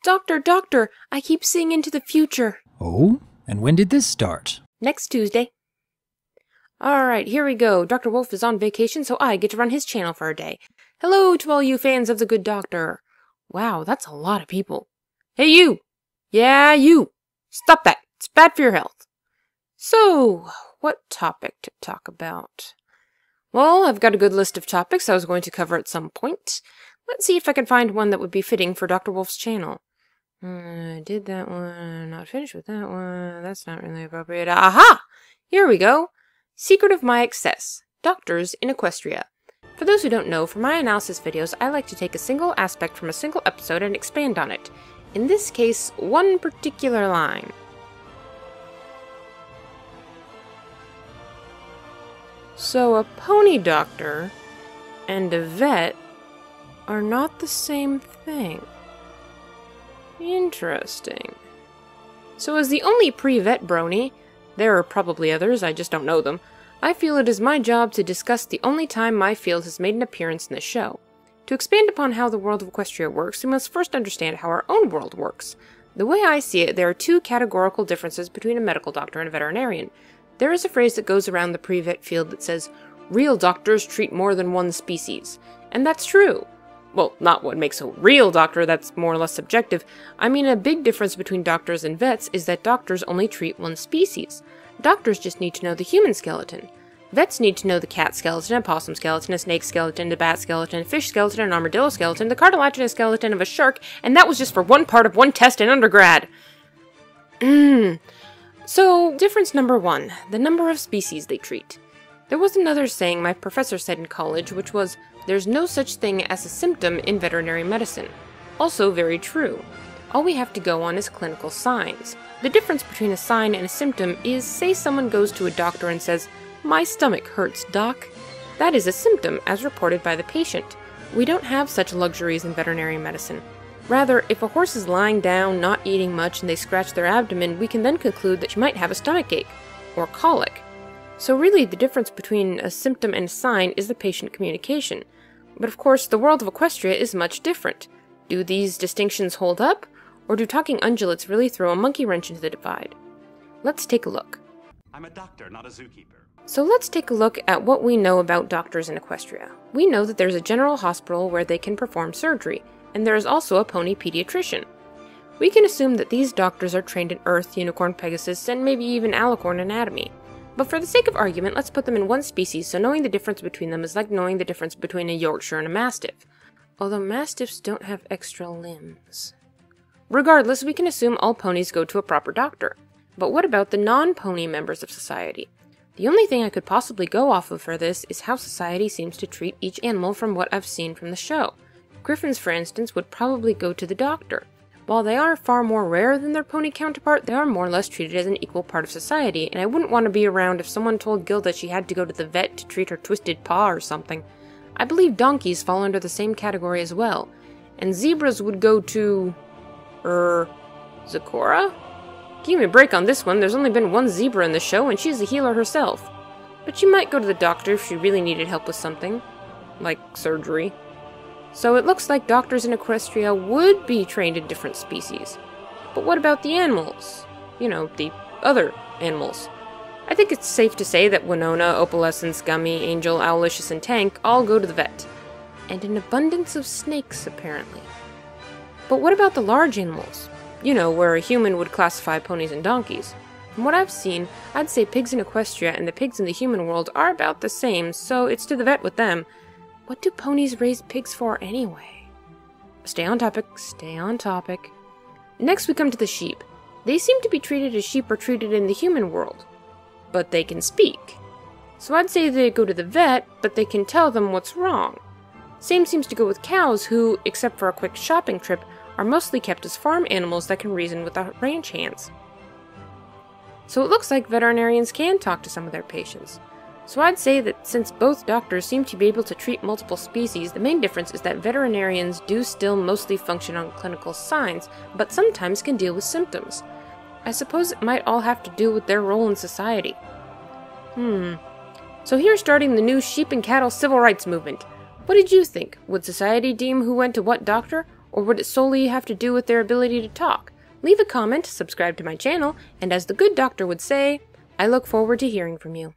Doctor, I keep seeing into the future. Oh? And when did this start? Next Tuesday. Alright, here we go. Dr. Wolf is on vacation, so I get to run his channel for a day. Hello to all you fans of the good doctor. Wow, that's a lot of people. Hey, you! Yeah, you! Stop that! It's bad for your health. So, what topic to talk about? Well, I've got a good list of topics I was going to cover at some point. Let's see if I can find one that would be fitting for Dr. Wolf's channel. I did that one. Not finished with that one. That's not really appropriate. Aha! Here we go. Secret of my excess. Doctors in Equestria. For those who don't know, for my analysis videos, I like to take a single aspect from a single episode and expand on it. In this case, one particular line. So a pony doctor and a vet are not the same thing. Interesting. So as the only pre-vet brony, there are probably others, I just don't know them, I feel it is my job to discuss the only time my field has made an appearance in this show. To expand upon how the world of Equestria works, we must first understand how our own world works. The way I see it, there are two categorical differences between a medical doctor and a veterinarian. There is a phrase that goes around the pre-vet field that says, real doctors treat more than one species. And that's true. Well, not what makes a real doctor, that's more or less subjective. I mean, a big difference between doctors and vets is that doctors only treat one species. Doctors just need to know the human skeleton. Vets need to know the cat skeleton, a possum skeleton, a snake skeleton, a bat skeleton, a fish skeleton, an armadillo skeleton, the cartilaginous skeleton of a shark, and that was just for one part of one test in undergrad. So, difference number one, the number of species they treat. There was another saying my professor said in college, which was, there's no such thing as a symptom in veterinary medicine. Also very true. All we have to go on is clinical signs. The difference between a sign and a symptom is, say someone goes to a doctor and says, my stomach hurts, doc. That is a symptom as reported by the patient. We don't have such luxuries in veterinary medicine. Rather, if a horse is lying down, not eating much, and they scratch their abdomen, we can then conclude that she might have a stomachache, or colic. So really, the difference between a symptom and a sign is the patient communication. But of course, the world of Equestria is much different. Do these distinctions hold up? Or do talking ungulates really throw a monkey wrench into the divide? Let's take a look. I'm a doctor, not a zookeeper. So let's take a look at what we know about doctors in Equestria. We know that there's a general hospital where they can perform surgery, and there is also a pony pediatrician. We can assume that these doctors are trained in Earth, Unicorn, Pegasus, and maybe even Alicorn anatomy. But for the sake of argument, let's put them in one species, so knowing the difference between them is like knowing the difference between a Yorkshire and a Mastiff. Although Mastiffs don't have extra limbs. Regardless, we can assume all ponies go to a proper doctor. But what about the non-pony members of society? The only thing I could possibly go off of for this is how society seems to treat each animal from what I've seen from the show. Griffins, for instance, would probably go to the doctor. While they are far more rare than their pony counterpart, they are more or less treated as an equal part of society, and I wouldn't want to be around if someone told Gilda she had to go to the vet to treat her twisted paw or something. I believe donkeys fall under the same category as well, and zebras would go to... Zecora? Give me a break on this one, there's only been one zebra in the show, and she's a healer herself. But she might go to the doctor if she really needed help with something. Like surgery. So it looks like doctors in Equestria would be trained in different species. But what about the animals? You know, the other animals. I think it's safe to say that Winona, Opalescence, Gummy, Angel, Owlicious, and Tank all go to the vet. And an abundance of snakes, apparently. But what about the large animals? You know, where a human would classify ponies and donkeys. From what I've seen, I'd say pigs in Equestria and the pigs in the human world are about the same, so it's to the vet with them. What do ponies raise pigs for anyway? Stay on topic, stay on topic. Next we come to the sheep. They seem to be treated as sheep are treated in the human world. But they can speak. So I'd say they go to the vet, but they can tell them what's wrong. Same seems to go with cows who, except for a quick shopping trip, are mostly kept as farm animals that can reason with the ranch hands. So it looks like veterinarians can talk to some of their patients. So I'd say that since both doctors seem to be able to treat multiple species, the main difference is that veterinarians do still mostly function on clinical signs, but sometimes can deal with symptoms. I suppose it might all have to do with their role in society. So here's starting the new sheep and cattle civil rights movement. What did you think? Would society deem who went to what doctor? Or would it solely have to do with their ability to talk? Leave a comment, subscribe to my channel, and as the good doctor would say, I look forward to hearing from you.